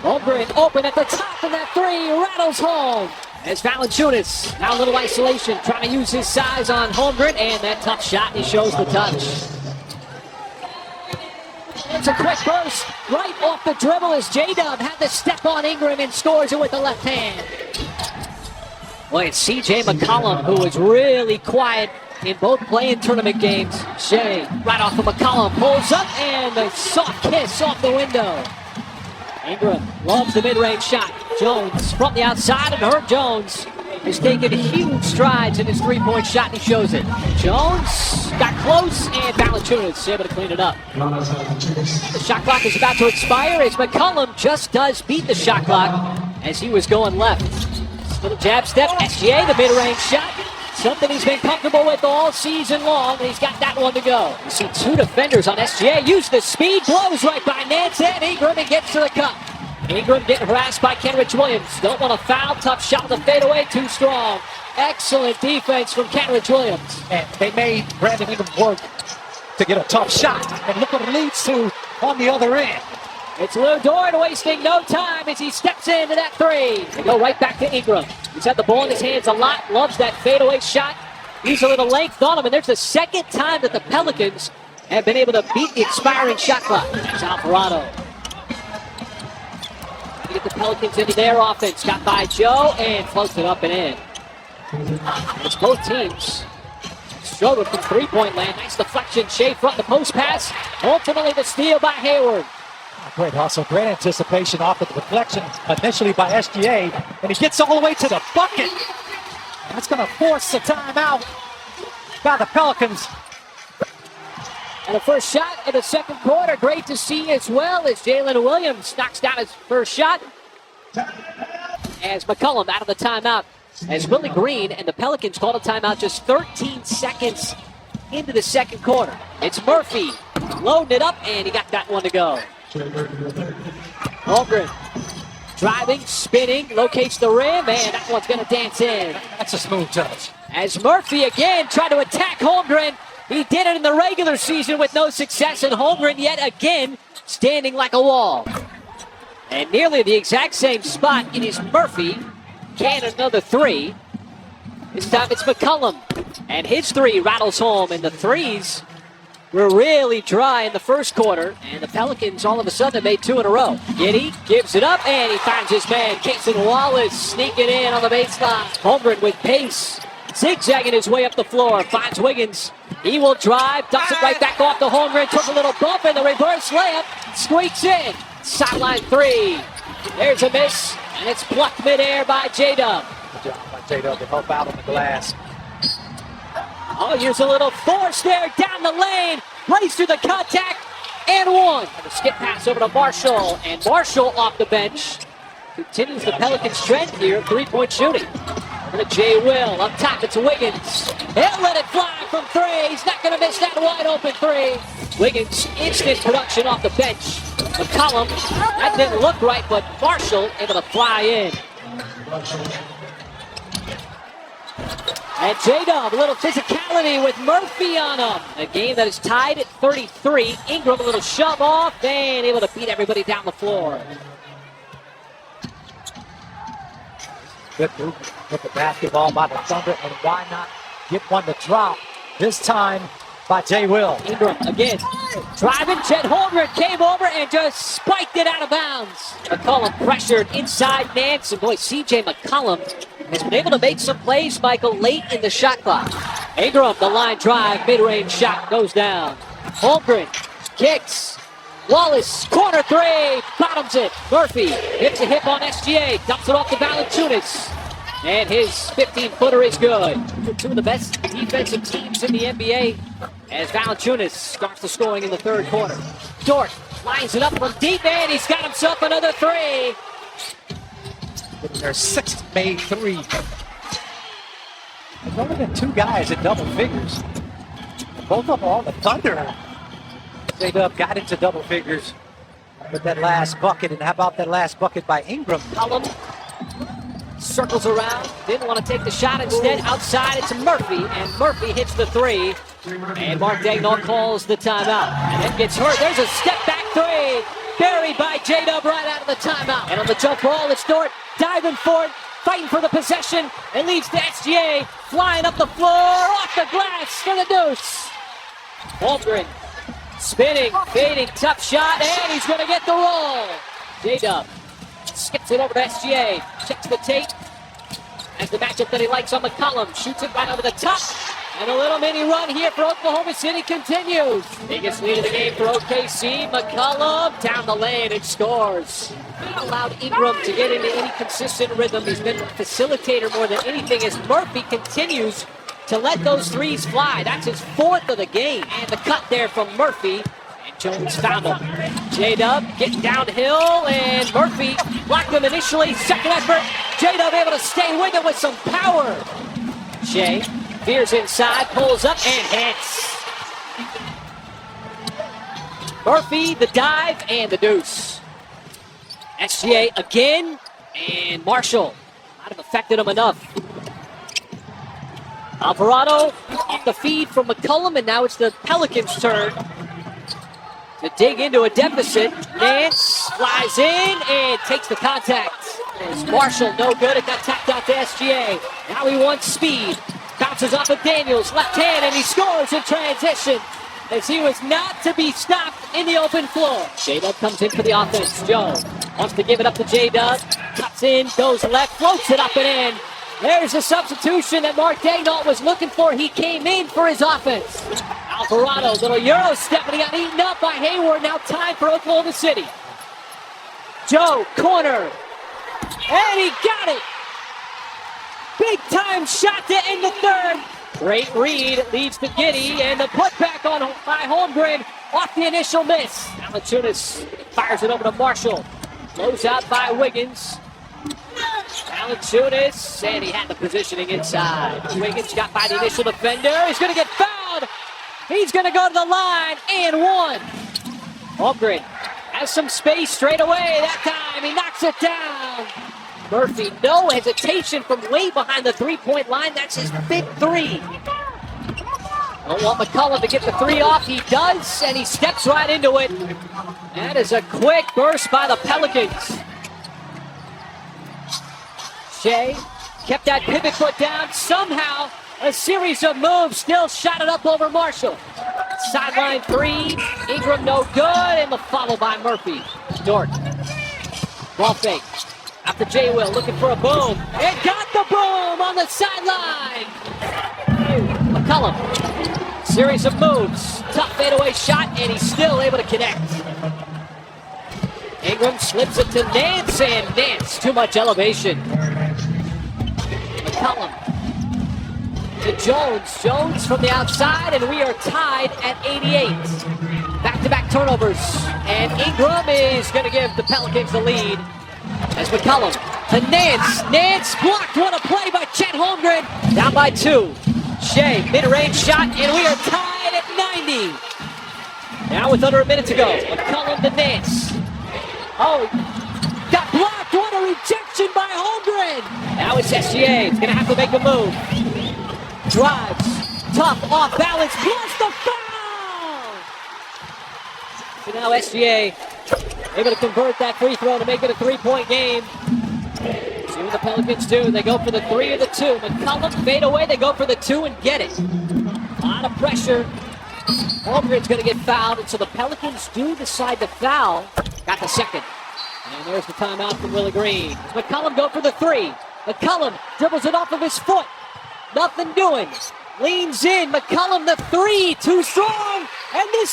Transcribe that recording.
Holmgren open at the top, and that three rattles home. As Valanciunas, now a little isolation, trying to use his size on Holmgren, and that tough shot, he shows the touch. It's a quick burst, right off the dribble as J-Dub had to step on Ingram and scores it with the left hand. Boy, it's C.J. McCollum, who was really quiet in both play-in tournament games. Shea, right off of McCollum, pulls up, and a soft kiss off the window. Ingram loves the mid-range shot. Jones from the outside, and Herb Jones has taken huge strides in his three-point shot, and he shows it. Jones got close, and Valanciunas able to clean it up. The shot clock is about to expire as McCollum just does beat the shot clock as he was going left. Little jab step, SGA, the mid-range shot. Something he's been comfortable with all season long, and he's got that one to go. You see two defenders on SGA. Use the speed, blows right by Nance and Ingram and gets to the cup. Ingram getting harassed by Kenrich Williams. Don't want to foul. Tough shot with the fadeaway. Too strong. Excellent defense from Kenrich Williams. And they made Brandon Ingram work to get a tough shot. And look what it leads to on the other end. It's Lou Dort wasting no time as he steps into that three. They go right back to Ingram. He's had the ball in his hands a lot. Loves that fadeaway shot. He's a little length on him. And there's the second time that the Pelicans have been able to beat the expiring shot clock. It's Alvarado. Get the Pelicans into their offense. Got by Joe and floats it up and in. It's both teams struggled from three-point land. Nice deflection. Shea front the post pass. Ultimately the steal by Hayward. Great hustle, great anticipation off of the deflection initially by SGA. And he gets all the way to the bucket. That's going to force a timeout by the Pelicans. And the first shot of the second quarter, great to see as well as Jalen Williams knocks down his first shot. As McCollum out of the timeout, as Willie Green and the Pelicans called a timeout just 13 seconds into the second quarter. It's Murphy loading it up, and he got that one to go. Holmgren driving, spinning, locates the rim, and that one's going to dance in. That's a smooth touch. As Murphy again tried to attack Holmgren. He did it in the regular season with no success, and Holmgren yet again standing like a wall. And nearly the exact same spot, it is Murphy. Can another three. This time it's McCollum. And his three rattles home, and the threes were really dry in the first quarter, and the Pelicans all of a sudden made two in a row. Giddey gives it up, and he finds his man, Cason Wallace, sneaking in on the baseline. Holmgren with pace, zigzagging his way up the floor, finds Wiggins. He will drive, dumps it right back off to Holmgren, took a little bump, and the reverse layup squeaks in. Sideline three. There's a miss, and it's plucked midair by J-Dub. Good job by J-Dub to help out on the glass. Oh, here's a little force there down the lane. Race through the contact and one. And a skip pass over to Marshall. And Marshall off the bench continues the Pelicans' trend here of three-point shooting. And a J. Will up top. It's Wiggins. He'll let it fly from three. He's not going to miss that wide open three. Wiggins, instant production off the bench. McCollum, that didn't look right, but Marshall able to fly in. And J-Dub, a little physicality with Murphy on him. A game that is tied at 33. Ingram, a little shove off, and able to beat everybody down the floor. Good move with the basketball by the Thunder, and why not get one to drop? This time by J. Will. Ingram again, driving. Chet Holmgren came over and just spiked it out of bounds. McCollum pressured inside Nance, and boy, C.J. McCollum has been able to make some plays, Michael, late in the shot clock. Ingram, the line drive, mid-range shot goes down. Holmgren kicks. Wallace, corner three, bottoms it. Murphy hits a hip on SGA, dumps it off to Valanciunas. And his 15-footer is good. Two of the best defensive teams in the NBA as Valanciunas starts the scoring in the third quarter. Dort lines it up from deep, and he's got himself another three. Their sixth made three. There's only been two guys in double figures. Both of them are on the Thunder. J-Dub got into double figures with that last bucket. And how about that last bucket by Ingram? Cullum circles around, didn't want to take the shot. Instead, outside it's Murphy, and Murphy hits the three. And Mark Daigneault calls the timeout. And then gets hurt. There's a step back three. buried by J-Dub right out of the timeout. And on the jump ball, it's Dort diving for it, fighting for the possession. It leads to SGA flying up the floor, off the glass for the deuce. Holmgren spinning, fading, tough shot, and he's going to get the roll. J-Dub skips it over to SGA, checks the tape. As the matchup that he likes on McCollum, shoots it right over the top. And a little mini run here for Oklahoma City continues. Biggest lead of the game for OKC. McCollum down the lane and scores. Not allowed Ingram to get into any consistent rhythm. He's been a facilitator more than anything as Murphy continues to let those threes fly. That's his fourth of the game. And the cut there from Murphy. And Jones found him. J-Dub getting downhill, and Murphy blocked him initially. Second effort. J-Dub able to stay with it with some power. Shea veers inside, pulls up, and hits. Murphy, the dive, and the deuce. SGA again, and Marshall might have affected him enough. Alvarado off the feed from McCollum, and now it's the Pelicans' turn to dig into a deficit. Nance flies in and takes the contact. As Marshall no good, it got tapped out to SGA. Now he wants speed. Bounces off of Daniels, left hand, and he scores in transition as he was not to be stopped in the open floor. J-Dub comes in for the offense. Joe wants to give it up to J-Dub. Cuts in, goes left, floats it up and in. There's the substitution that Mark Daignault was looking for. He came in for his offense. Alvarado, little Euro step, and he got eaten up by Hayward. Now time for Oklahoma City. Joe, corner, and he got it. Big time shot to end the third. Great read, leads to Giddey, and the putback on by Holmgren off the initial miss. Valanciunas fires it over to Marshall. Close out by Wiggins. Valanciunas, and he had the positioning inside. Wiggins got by the initial defender. He's going to get fouled. He's going to go to the line and one. Holmgren has some space straight away that time. He knocks it down. Murphy, no hesitation from way behind the three-point line. That's his fifth three. Don't want McCollum to get the three off. He does, and he steps right into it. That is a quick burst by the Pelicans. Shea kept that pivot foot down. Somehow, a series of moves still shot it up over Marshall. Sideline three. Ingram no good, and the follow by Murphy. Dort. Ball fake. After J. Will looking for a boom. And got the boom on the sideline. McCollum. Series of moves. Tough fadeaway shot, and he's still able to connect. Ingram slips it to Nance, and Nance, too much elevation. McCollum to Jones. Jones from the outside, and we are tied at 88. Back-to-back turnovers, and Ingram is going to give the Pelicans the lead. As McCollum to Nance. Nance blocked. What a play by Chet Holmgren. Down by two. Shea, mid-range shot, and we are tied at 90. Now with under a minute to go. McCollum to Nance. Oh, got blocked. What a rejection by Holmgren. Now it's SGA. It's going to have to make a move. Drives. Tough, off balance, plus the foul. So now SGA able to convert that free throw to make it a three-point game. See what the Pelicans do. They go for the three or the two. McCollum fade away. They go for the two and get it. A lot of pressure. Holmgren's going to get fouled, and so the Pelicans do decide to foul. Got the second. And there's the timeout from Willie Green. McCollum go for the three. McCollum dribbles it off of his foot. Nothing doing. Leans in. McCollum the three. Too strong. And this